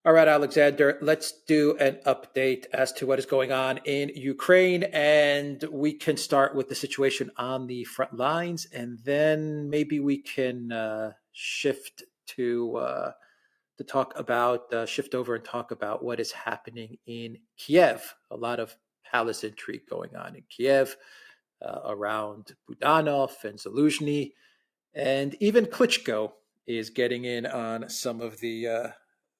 All right, Alexander, let's do an update as to what is going on in Ukraine. And we can start with the situation on the front lines, and then maybe we can shift to talk about shift over and talk about what is happening in Kiev. A lot of palace intrigue going on in Kiev around Budanov and Zaluzhny, and even Klitschko is getting in on some of the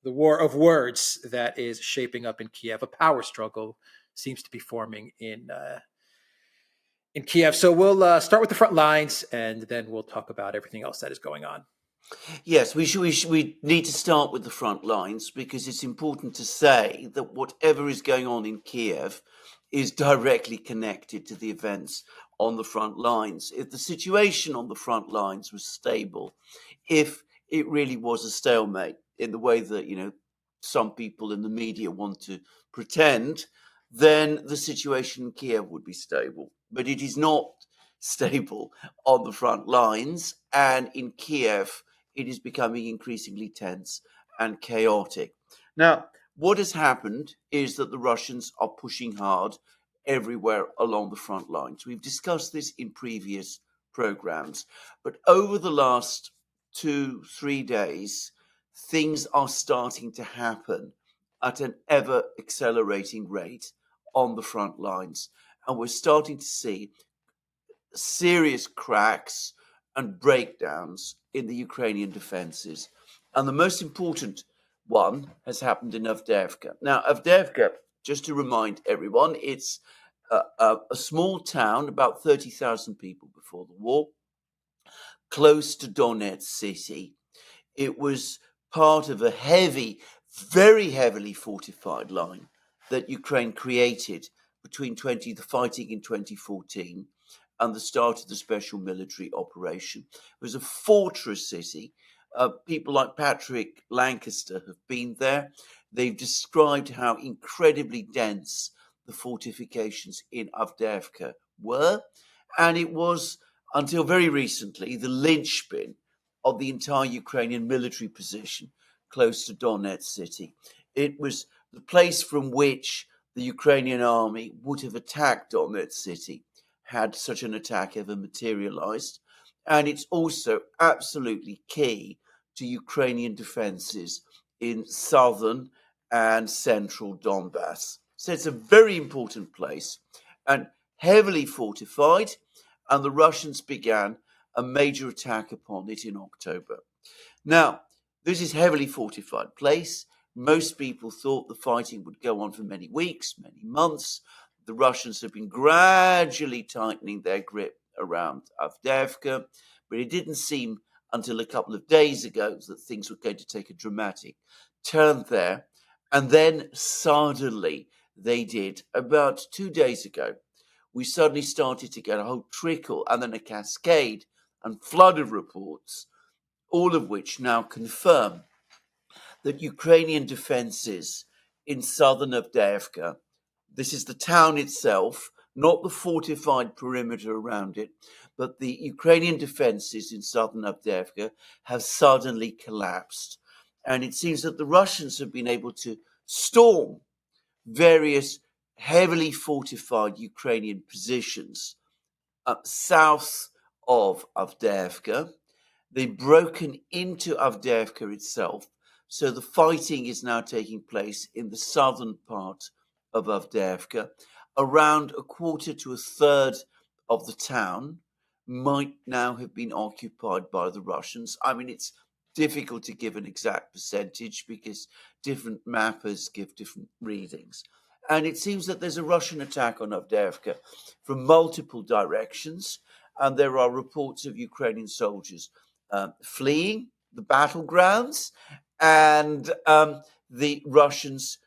war of words that is shaping up in Kiev. A power struggle seems to be forming in Kiev. So we'll start with the front lines, and then we'll talk about everything else that is going on. Yes, we need to start with the front lines because it's important to say that whatever is going on in Kiev is directly connected to the events on the front lines. If the situation on the front lines was stable, if it really was a stalemate in the way that, some people in the media want to pretend, then the situation in Kiev would be stable. But it is not stable on the front lines, and in Kiev, it is becoming increasingly tense and chaotic. Now, what has happened is that the Russians are pushing hard everywhere along the front lines. We've discussed this in previous programs, but over the last 2-3 days, things are starting to happen at an ever accelerating rate on the front lines. And we're starting to see serious cracks and breakdowns in the Ukrainian defenses. And the most important one has happened in Avdiivka. Now, Avdiivka, just to remind everyone, it's a small town, about 30,000 people before the war, close to Donetsk city. It was part of a very heavily fortified line that Ukraine created between the fighting in 2014 and the start of the special military operation. It was a fortress city. People like Patrick Lancaster have been there. They've described how incredibly dense the fortifications in Avdiivka were, and it was, until very recently, the linchpin of the entire Ukrainian military position close to Donetsk city. It was the place from which the Ukrainian army would have attacked Donetsk city had such an attack ever materialized. And it's also absolutely key to Ukrainian defenses in southern and central Donbass. So it's a very important place and heavily fortified, and the Russians began a major attack upon it in October. Now, this is a heavily fortified place. Most people thought the fighting would go on for many weeks, many months. The Russians have been gradually tightening their grip around Avdiivka, but it didn't seem until a couple of days ago that things were going to take a dramatic turn there. And then suddenly they did. About 2 days ago, we suddenly started to get a whole trickle and then a cascade and flood of reports, all of which now confirm that Ukrainian defenses in southern Avdiivka, this is the town itself, not the fortified perimeter around it, but the Ukrainian defenses in southern Avdiivka have suddenly collapsed. And it seems that the Russians have been able to storm various heavily fortified Ukrainian positions south of Avdiivka. They've broken into Avdiivka itself. So the fighting is now taking place in the southern part of Avdiivka. Around a quarter to a third of the town might now have been occupied by the Russians. I mean, it's difficult to give an exact percentage because different mappers give different readings. And it seems that there's a Russian attack on Avdiivka from multiple directions, and there are reports of Ukrainian soldiers fleeing the battlegrounds and the Russians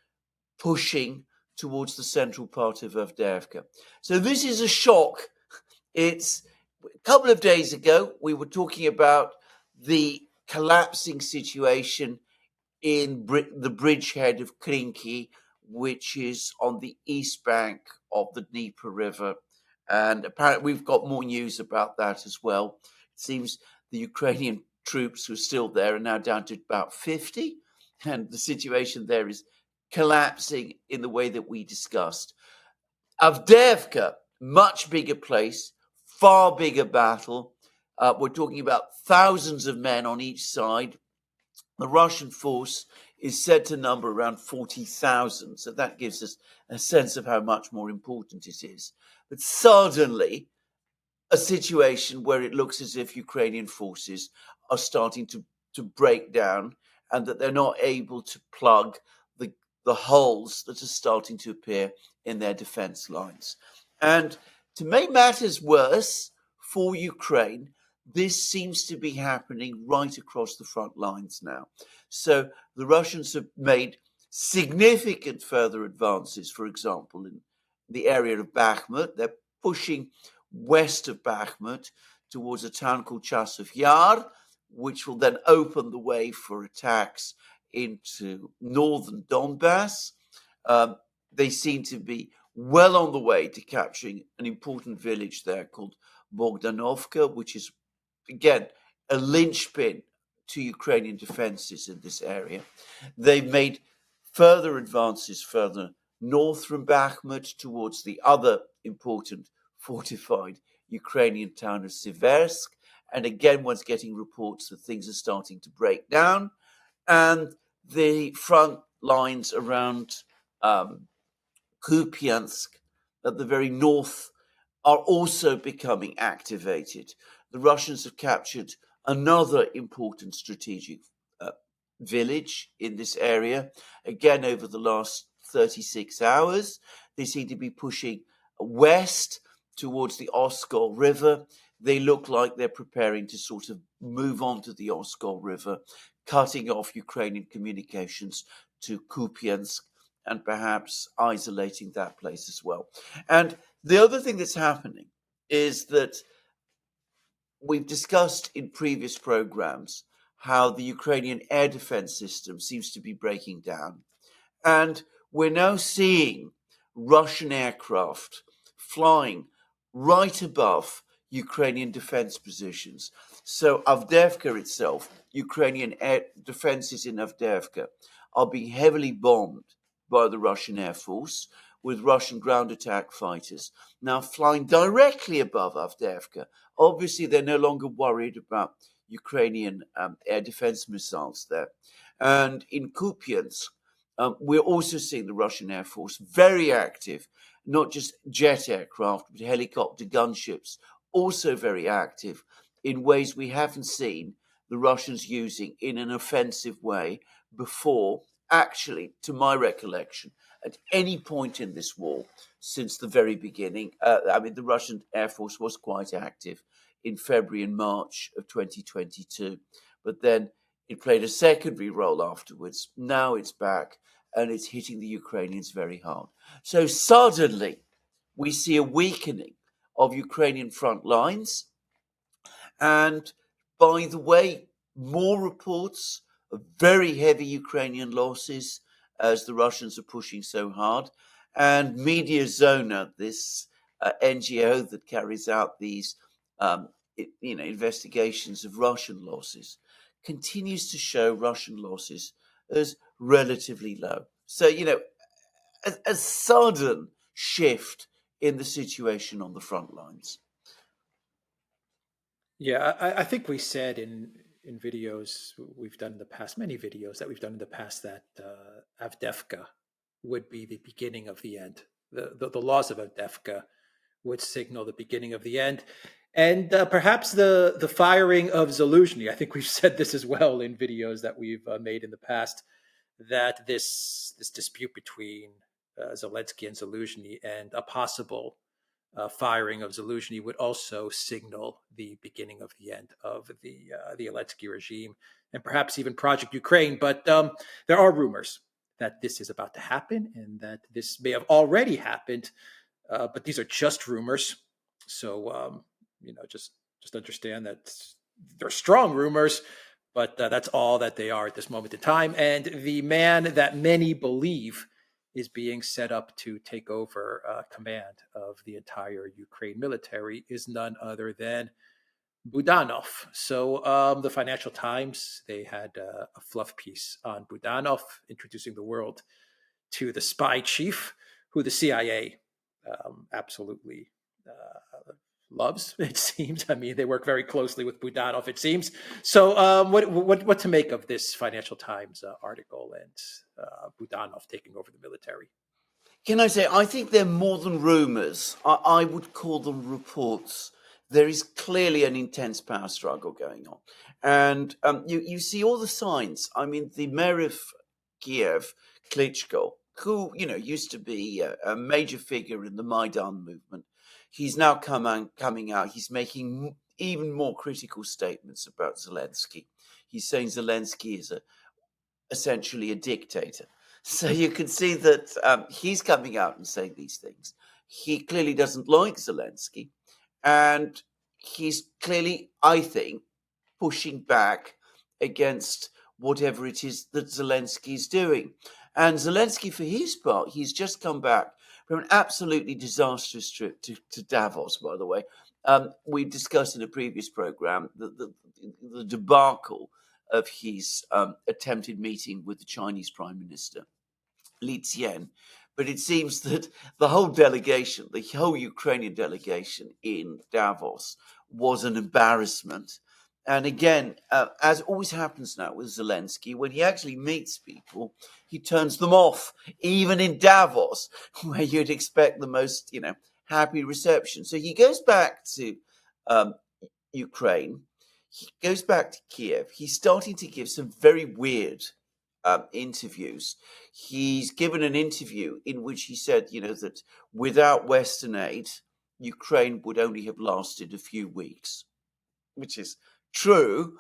pushing towards the central part of Avdiivka. So this is a shock. It's a couple of days ago, we were talking about the collapsing situation in the bridgehead of Krinky, which is on the east bank of the Dnieper River. And apparently we've got more news about that as well. It seems the Ukrainian troops who are still there are now down to about 50. and the situation there is collapsing in the way that we discussed. Avdiivka, much bigger place, far bigger battle. We're talking about thousands of men on each side. The Russian force is said to number around 40,000, so that gives us a sense of how much more important it is. But suddenly, a situation where it looks as if Ukrainian forces are starting to break down and that they're not able to plug the holes that are starting to appear in their defense lines. And to make matters worse for Ukraine, this seems to be happening right across the front lines now. So the Russians have made significant further advances, for example, in the area of Bakhmut. They're pushing west of Bakhmut towards a town called Chasov Yar, which will then open the way for attacks into northern Donbass. They seem to be well on the way to capturing an important village there called Bogdanovka, which is, again, a linchpin to Ukrainian defenses in this area. They've made further advances further north from Bakhmut towards the other important fortified Ukrainian town of Siversk. And again, one's getting reports that things are starting to break down. And the front lines around Kupiansk at the very north are also becoming activated. The Russians have captured another important strategic village in this area. Again, over the last 36 hours, they seem to be pushing west towards the Oskol River. They look like they're preparing to sort of move on to the Oskol River, cutting off Ukrainian communications to Kupiansk and perhaps isolating that place as well. And the other thing that's happening is that we've discussed in previous programs how the Ukrainian air defense system seems to be breaking down. And we're now seeing Russian aircraft flying right above Ukrainian defense positions. So Avdiivka itself, Ukrainian air defenses in Avdiivka, are being heavily bombed by the Russian Air Force with Russian ground attack fighters now flying directly above Avdiivka. Obviously, they're no longer worried about Ukrainian air defense missiles there. And in Kupiansk, we're also seeing the Russian Air Force very active, not just jet aircraft, but helicopter gunships, also very active in ways we haven't seen the Russians using in an offensive way before, actually, to my recollection, at any point in this war since the very beginning. The Russian Air Force was quite active in February and March of 2022, but then it played a secondary role afterwards. Now it's back and it's hitting the Ukrainians very hard. So suddenly we see a weakening of Ukrainian front lines. And by the way, more reports of very heavy Ukrainian losses as the Russians are pushing so hard. And Media Zona, this NGO that carries out these investigations of Russian losses, continues to show Russian losses as relatively low. So, a sudden shift in the situation on the front lines. Yeah, I think we said in videos we've done in the past, many videos that we've done in the past, that Avdiivka would be the beginning of the end. The loss of Avdiivka would signal the beginning of the end. And perhaps the firing of Zaluzhny. I think we've said this as well in videos that we've made in the past, that this dispute between Zelensky and Zaluzhny and a possible firing of Zaluzhny would also signal the beginning of the end of the Zelensky regime and perhaps even Project Ukraine. But there are rumors that this is about to happen and that this may have already happened. But these are just rumors. So, just understand that they're strong rumors, but that's all that they are at this moment in time. And the man that many believe is being set up to take over command of the entire Ukraine military is none other than Budanov. So the Financial Times, they had a fluff piece on Budanov, introducing the world to the spy chief, who the CIA absolutely loves. It seems. I mean, they work very closely with Budanov. It seems. So, what to make of this Financial Times article and Budanov taking over the military? Can I say, I think they're more than rumours. I would call them reports. There is clearly an intense power struggle going on. And you see all the signs. I mean, the mayor of Kiev, Klitschko, who, used to be a major figure in the Maidan movement, he's now coming out. He's making even more critical statements about Zelensky. He's saying Zelensky is essentially a dictator. So you can see that he's coming out and saying these things. He clearly doesn't like Zelensky, and he's clearly, I think, pushing back against whatever it is that Zelensky is doing. And Zelensky, for his part, he's just come back from an absolutely disastrous trip to Davos, by the way. We discussed in a previous program the debacle of his attempted meeting with the Chinese Prime Minister, Li Qian. But it seems that the whole delegation, the whole Ukrainian delegation in Davos, was an embarrassment. And again, as always happens now with Zelensky, when he actually meets people, he turns them off, even in Davos, where you'd expect the most, happy reception. So he goes back to Ukraine. He goes back to Kiev. He's starting to give some very weird interviews. He's given an interview in which he said, that without Western aid, Ukraine would only have lasted a few weeks, which is true.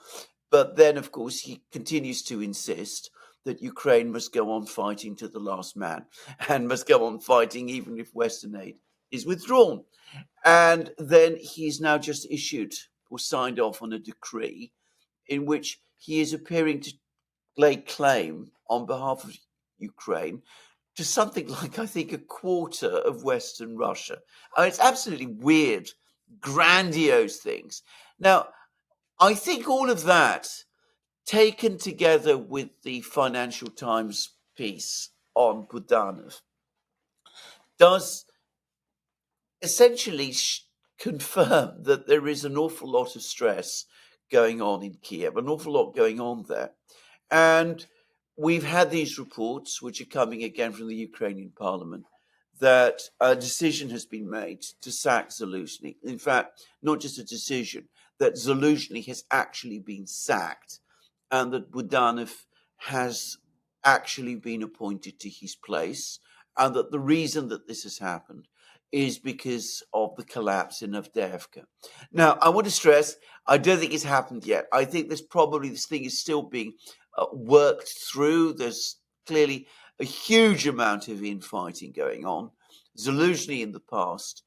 But then, of course, he continues to insist that Ukraine must go on fighting to the last man and must go on fighting even if Western aid is withdrawn. And then he's now just issued or signed off on a decree in which he is appearing to lay claim on behalf of Ukraine to something like, I think, a quarter of Western Russia. It's absolutely weird, grandiose things. Now, I think all of that, taken together with the Financial Times piece on Budanov, does essentially confirm that there is an awful lot of stress going on in Kiev, an awful lot going on there. And we've had these reports, which are coming again from the Ukrainian parliament, that a decision has been made to sack Zelensky. In fact, not just a decision, that Zelensky has actually been sacked and that Budanov has actually been appointed to his place, and that the reason that this has happened is because of the collapse in Avdiivka. Now, I want to stress, I don't think it's happened yet. I think this thing is still being worked through. There's clearly a huge amount of infighting going on. Zelensky in the past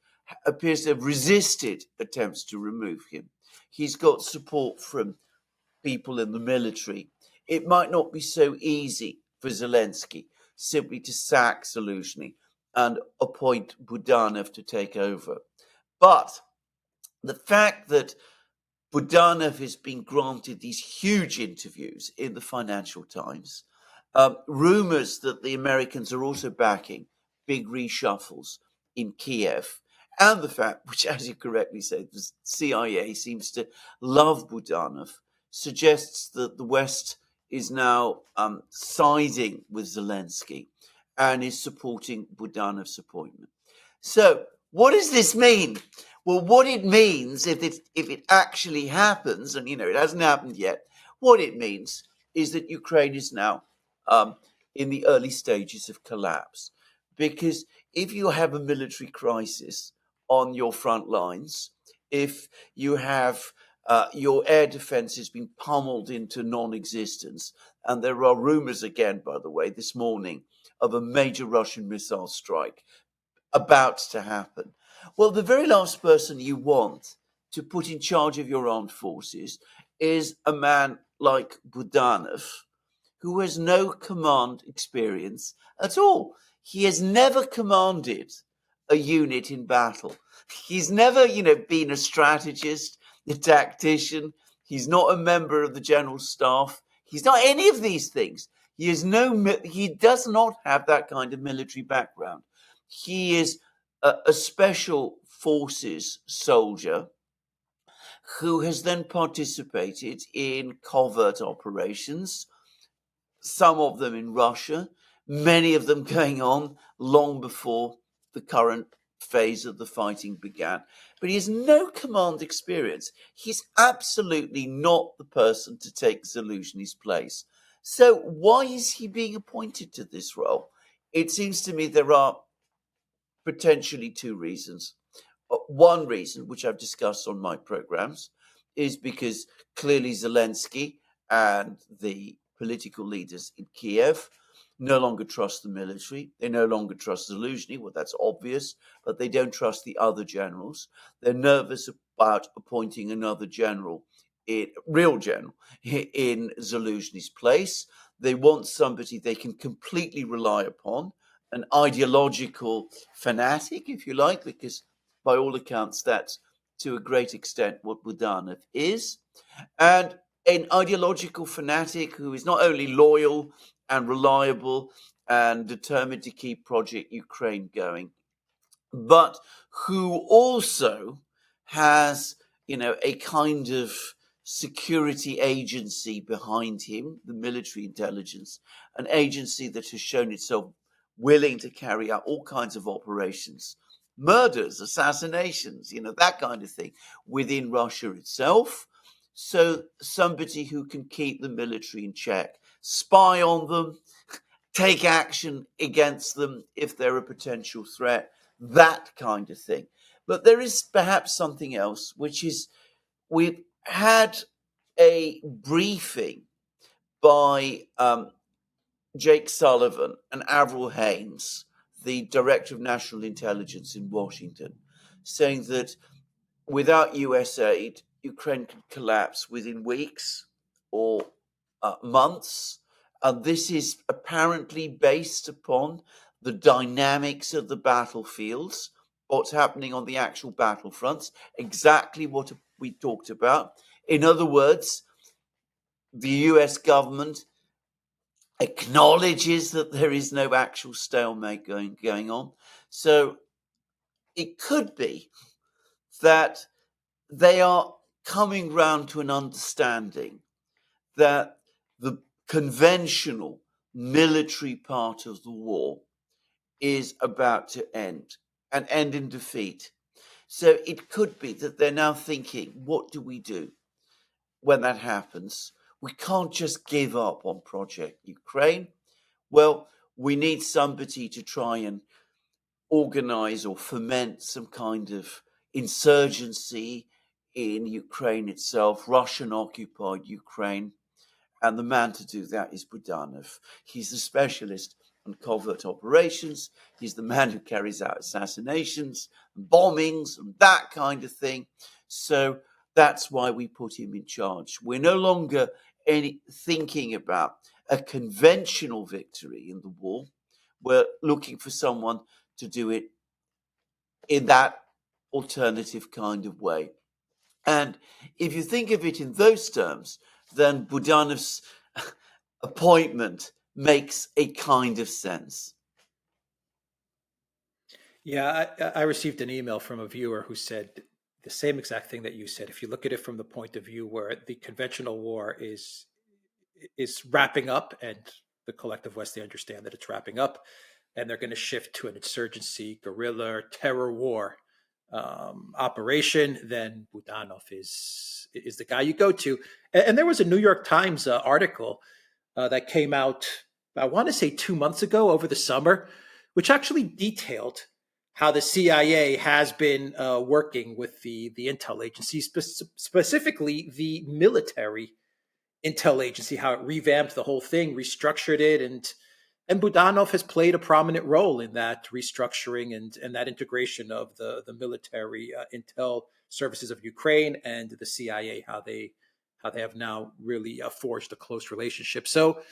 appears to have resisted attempts to remove him. He's got support from people in the military. It might not be so easy for Zelensky simply to sack Zelensky and appoint Budanov to take over. But the fact that Budanov has been granted these huge interviews in the Financial Times, rumors that the Americans are also backing big reshuffles in Kiev, and the fact, which, as you correctly say, the CIA seems to love Budanov, suggests that the West is now siding with Zelensky and is supporting Budanov's appointment. So, what does this mean? Well, what it means, if it actually happens, and it hasn't happened yet, what it means is that Ukraine is now in the early stages of collapse. Because if you have a military crisis on your front lines, if you have your air defense has been pummeled into non-existence, and there are rumors again, by the way, this morning of a major Russian missile strike about to happen. Well, the very last person you want to put in charge of your armed forces is a man like Budanov, who has no command experience at all. He has never commanded a unit in battle. He's never, been a strategist. a tactician. He's not a member of the general staff. He's not any of these things. He does not have that kind of military background. He is a special forces soldier who has then participated in covert operations, some of them in Russia, many of them going on long before the current phase of the fighting began. But he has no command experience. He's absolutely not the person to take Zaluzhny's place. So why is he being appointed to this role? It seems to me there are potentially two reasons. One reason, which I've discussed on my programs, is because clearly Zelensky and the political leaders in Kiev no longer trust the military. They no longer trust Zaluzhny. Well, that's obvious, but they don't trust the other generals. They're nervous about appointing another general, real general, in Zaluzhny's place. They want somebody they can completely rely upon, an ideological fanatic, if you like, because by all accounts, that's to a great extent what Budanov is. And an ideological fanatic who is not only loyal and reliable and determined to keep Project Ukraine going, but who also has, a kind of security agency behind him, the military intelligence, an agency that has shown itself willing to carry out all kinds of operations, murders, assassinations, that kind of thing within Russia itself. So somebody who can keep the military in check, spy on them, take action against them if they're a potential threat, that kind of thing. But there is perhaps something else, which is we've had a briefing by Jake Sullivan and Avril Haines, the Director of National Intelligence in Washington, saying that without US aid, Ukraine could collapse within weeks or months. And this is apparently based upon the dynamics of the battlefields, what's happening on the actual battlefronts, exactly what we talked about. In other words, the US government acknowledges that there is no actual stalemate going on. So it could be that they are coming round to an understanding that the conventional military part of the war is about to end and end in defeat. So it could be that they're now thinking, what do we do when that happens? We can't just give up on Project Ukraine. Well, we need somebody to try and organize or foment some kind of insurgency in Ukraine itself, Russian-occupied Ukraine. And the man to do that is Budanov. He's a specialist on covert operations. He's the man who carries out assassinations and bombings and that kind of thing. So that's why we put him in charge. We're no longer thinking about a conventional victory in the war. We're looking for someone to do it in that alternative kind of way. And if you think of it in those terms, then Budanov's appointment makes a kind of sense. Yeah, I received an email from a viewer who said the same exact thing that you said. If you look at it from the point of view where the conventional war is wrapping up, and the collective West, they understand that it's wrapping up, and they're going to shift to an insurgency, guerrilla, terror war operation, then Budanov is the guy you go to. And there was a New York Times article that came out, I want to say 2 months ago over the summer, which actually detailed how the CIA has been working with the intel agency, specifically the military intel agency, how it revamped the whole thing, restructured it, and Budanov has played a prominent role in that restructuring and that integration of the military intel services of Ukraine and the CIA, how they have now really forged a close relationship. So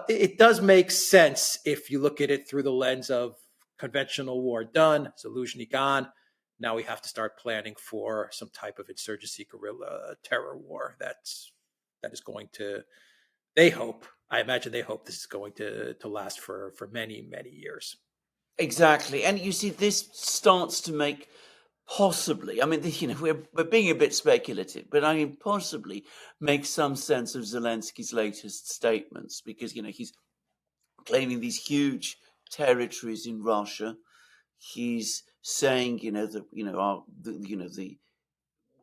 it does make sense if you look at it through the lens of conventional war done, Zaluzhny gone. now we have to start planning for some type of insurgency, guerrilla, terror war. That is going to. I imagine they hope this is going to last for many, many years. Exactly. And you see, this starts to make possibly, I mean, we're being a bit speculative, but I mean, possibly make some sense of Zelensky's latest statements, because, he's claiming these huge territories in Russia. He's saying, that,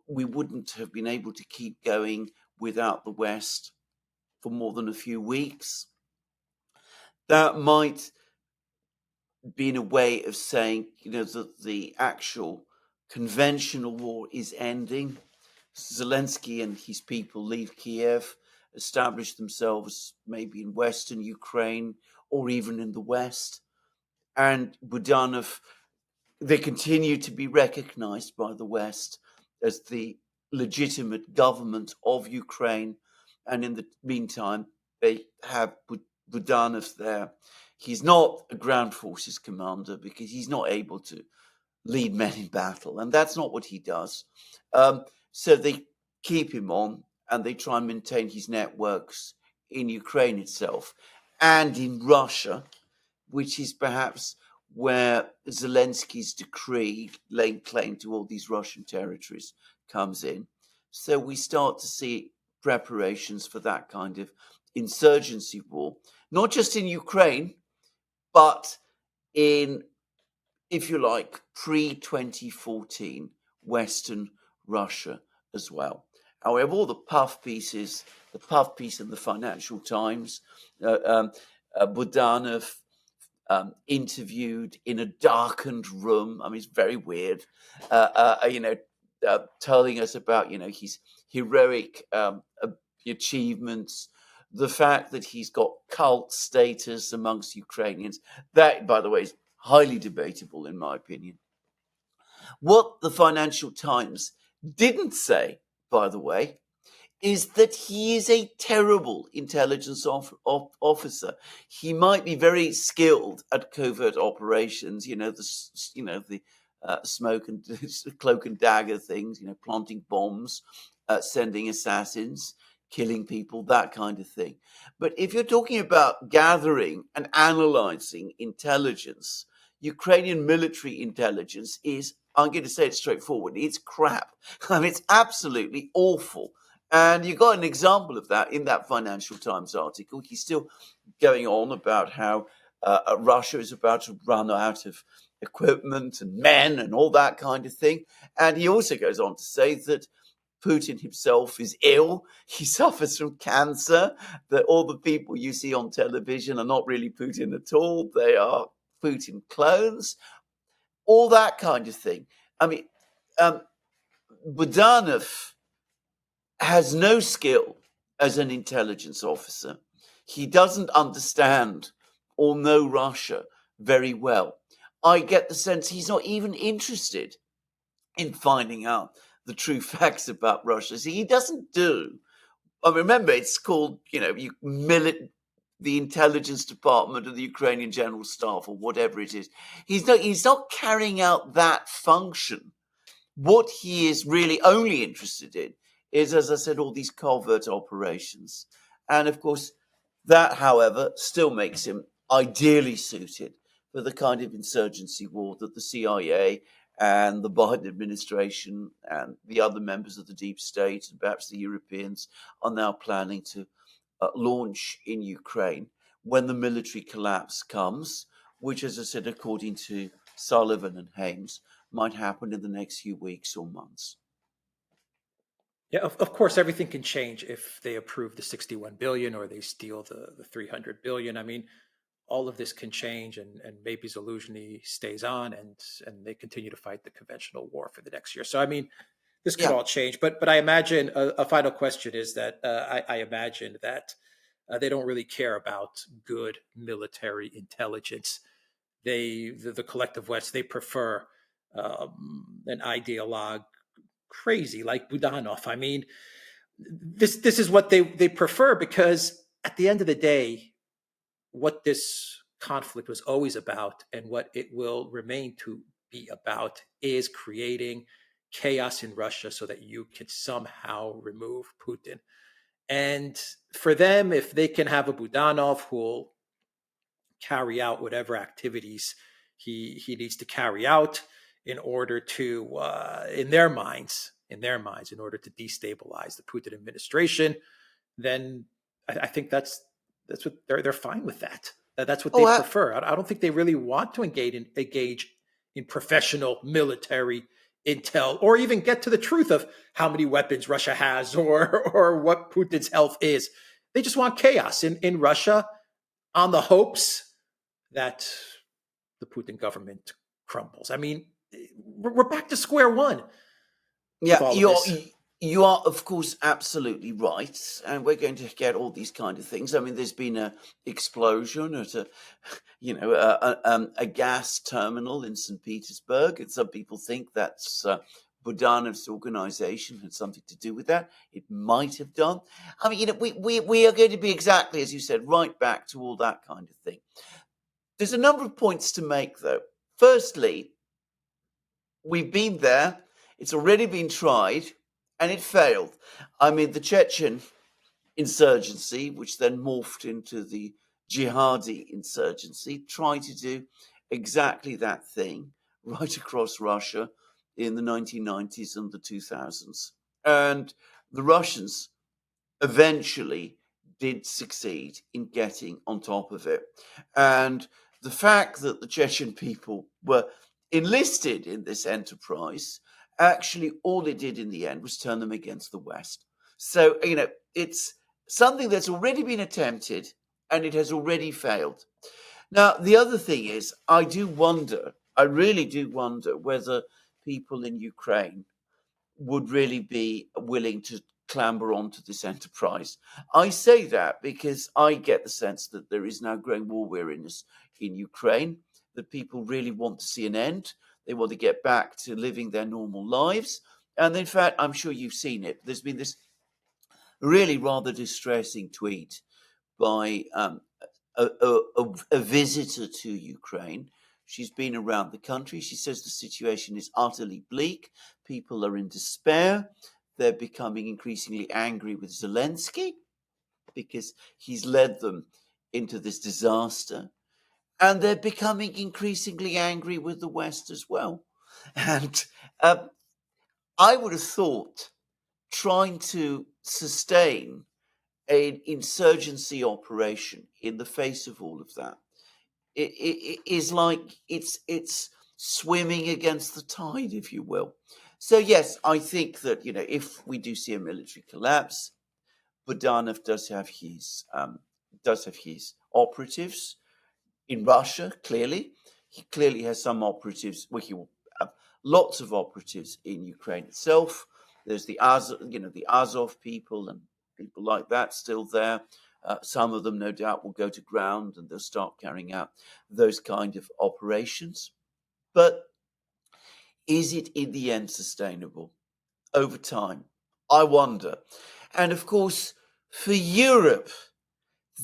we wouldn't have been able to keep going without the West for more than a few weeks. That might be in a way of saying, that the actual conventional war is ending. Zelensky and his people leave Kiev, establish themselves maybe in Western Ukraine or even in the West. And Budanov, they continue to be recognized by the West as the legitimate government of Ukraine. And in the meantime, they have Budanov there. He's not a ground forces commander because he's not able to lead men in battle, and that's not what he does. So they keep him on, and they try and maintain his networks in Ukraine itself and in Russia, which is perhaps where Zelensky's decree, laying claim to all these Russian territories, comes in. So we start to see preparations for that kind of insurgency war, not just in Ukraine, but in, if you like, pre-2014 Western Russia as well. However, all the puff pieces, the puff piece in the Financial Times, Budanov interviewed in a darkened room. I mean, it's very weird, telling us about, his heroic achievements, the fact that he's got cult status amongst Ukrainians. That, by the way, is highly debatable, in my opinion. What the Financial Times didn't say, by the way, is that he is a terrible intelligence officer. He might be very skilled at covert operations, the smoke and cloak and dagger things, planting bombs, sending assassins, killing people, that kind of thing. But if you're talking about gathering and analyzing intelligence, Ukrainian military intelligence is, I'm going to say it straightforward, it's crap. I mean, it's absolutely awful. And you got an example of that in that Financial Times article. He's still going on about how Russia is about to run out of equipment and men and all that kind of thing. And he also goes on to say that Putin himself is ill. He suffers from cancer. That all the people you see on television are not really Putin at all. They are Putin clones. All that kind of thing. I mean, Budanov has no skill as an intelligence officer. He doesn't understand or know Russia very well. I get the sense he's not even interested in finding out the true facts about Russia. See, he doesn't do. I remember it's called, the intelligence department of the Ukrainian General Staff or whatever it is. He's not carrying out that function. What he is really only interested in is, as I said, all these covert operations. And of course, that, however, still makes him ideally suited for the kind of insurgency war that the CIA and the Biden administration and the other members of the deep state and perhaps the Europeans are now planning to launch in Ukraine when the military collapse comes, which, as I said, according to Sullivan and Hames, might happen in the next few weeks or months. Yeah, of course, everything can change if they approve the 61 billion or they steal the 300 billion. I mean, all of this can change, and maybe Zelensky stays on and they continue to fight the conventional war for the next year. So, I mean, this could all change. But I imagine a final question is that I imagine that they don't really care about good military intelligence. The collective West, they prefer an ideologue crazy like Budanov. I mean, this is what they prefer, because at the end of the day, what this conflict was always about and what it will remain to be about is creating chaos in Russia so that you can somehow remove Putin. And for them, if they can have a Budanov who'll carry out whatever activities he needs to carry out in order to, in order to destabilize the Putin administration, then I think that's what they're fine with that. That's what they Oh, prefer. I don't think they really want to engage in professional military intel or even get to the truth of how many weapons Russia has or what Putin's health is. They just want chaos in Russia on the hopes that the Putin government crumbles. I mean, we're back to square one with yeah, all of this. you are, of course, absolutely right, and we're going to get all these kind of things. I mean, there's been a explosion at a gas terminal in St. Petersburg, and some people think that's Budanov's organization had something to do with that. It might have done. I mean, we are going to be exactly as you said, right back to all that kind of thing. There's a number of points to make, though. Firstly, we've been there. It's already been tried, and it failed. I mean, the Chechen insurgency, which then morphed into the jihadi insurgency, tried to do exactly that thing right across Russia in the 1990s and the 2000s. And the Russians eventually did succeed in getting on top of it. And the fact that the Chechen people were enlisted in this enterprise, actually all it did in the end was turn them against the West. So, it's something that's already been attempted and it has already failed. Now, the other thing is, I really do wonder whether people in Ukraine would really be willing to clamber onto this enterprise. I say that because I get the sense that there is now growing war weariness in Ukraine, that people really want to see an end. They want to get back to living their normal lives. And in fact, I'm sure you've seen it. There's been this really rather distressing tweet by a visitor to Ukraine. She's been around the country. She says the situation is utterly bleak. People are in despair. They're becoming increasingly angry with Zelensky because he's led them into this disaster. And they're becoming increasingly angry with the West as well. And I would have thought trying to sustain an insurgency operation in the face of all of that it is like it's swimming against the tide, if you will. So yes, I think that if we do see a military collapse, Budanov does have his operatives in Russia. Clearly, he clearly has some operatives. Well, he will have lots of operatives in Ukraine itself. There's the Azov people and people like that still there. Some of them, no doubt, will go to ground and they'll start carrying out those kind of operations. But is it in the end sustainable over time? I wonder. And of course, for Europe,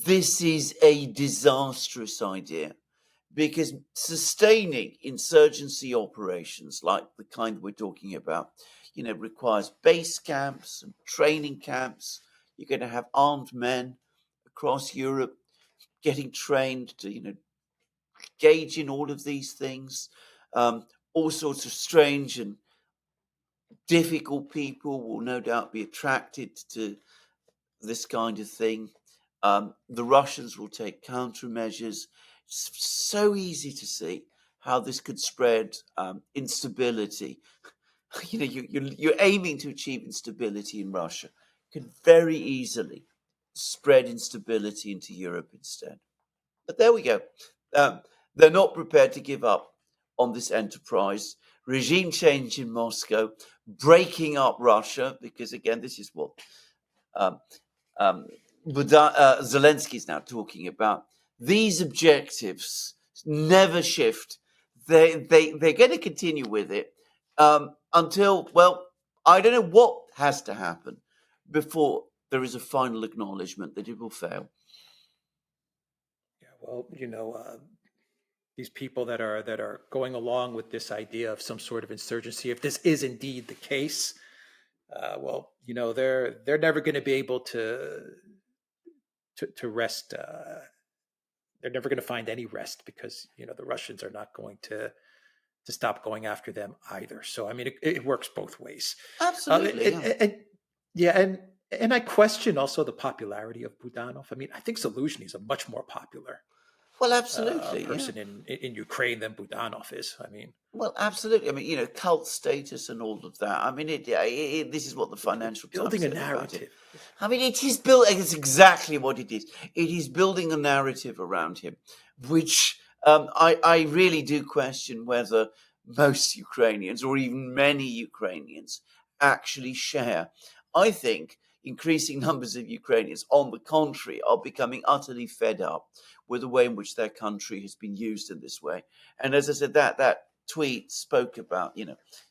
this is a disastrous idea because sustaining insurgency operations like the kind we're talking about, requires base camps and training camps. You're going to have armed men across Europe getting trained to, engage in all of these things. All sorts of strange and difficult people will no doubt be attracted to this kind of thing. The Russians will take countermeasures. It's so easy to see how this could spread instability. You're aiming to achieve instability in Russia. Could very easily spread instability into Europe instead. But there we go. They're not prepared to give up on this enterprise. Regime change in Moscow, breaking up Russia, because again, this is what Zelensky is now talking about. These objectives never shift. They're going to continue with it until, well, I don't know what has to happen before there is a final acknowledgement that it will fail. Yeah, well, these people that are going along with this idea of some sort of insurgency, if this is indeed the case, well, they're never going to be able to rest. They're never going to find any rest because the Russians are not going to stop going after them either. So I mean, it works both ways. Absolutely. And I question also the popularity of Budanov. I mean, I think Zaluzhny is a much more popular Well, absolutely. person in Ukraine than Budanov is. I mean, Well, absolutely. I mean, cult status and all of that. I mean, this is what the Financial Times building a said about it. narrative. I mean, it is built. It's exactly what it is. It is building a narrative around him, which I really do question whether most Ukrainians or even many Ukrainians actually share. I think increasing numbers of Ukrainians, on the contrary, are becoming utterly fed up with the way in which their country has been used in this way. And as I said, that tweet spoke about,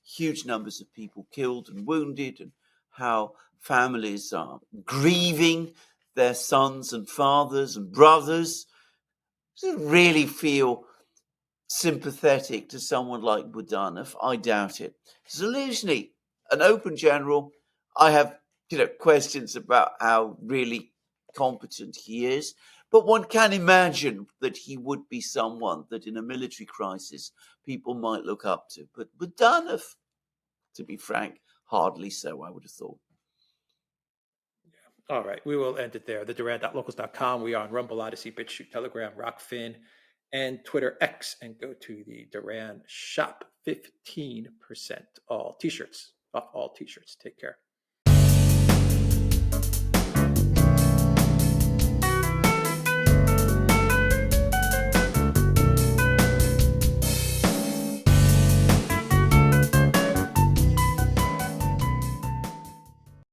huge numbers of people killed and wounded, and how families are grieving their sons and fathers and brothers. Does it really feel sympathetic to someone like Budanov? I doubt it. Zaluzhny, an open general, I have questions about how really competent he is, but one can imagine that he would be someone that in a military crisis people might look up to. But Budanov, to be frank, hardly so, I would have thought. All right, we will end it there. The Duran.locals.com. We are on Rumble, Odyssey, BitChute, Telegram, Rockfin, and Twitter X. And go to the Duran shop. 15% all t-shirts, off all t-shirts. Take care.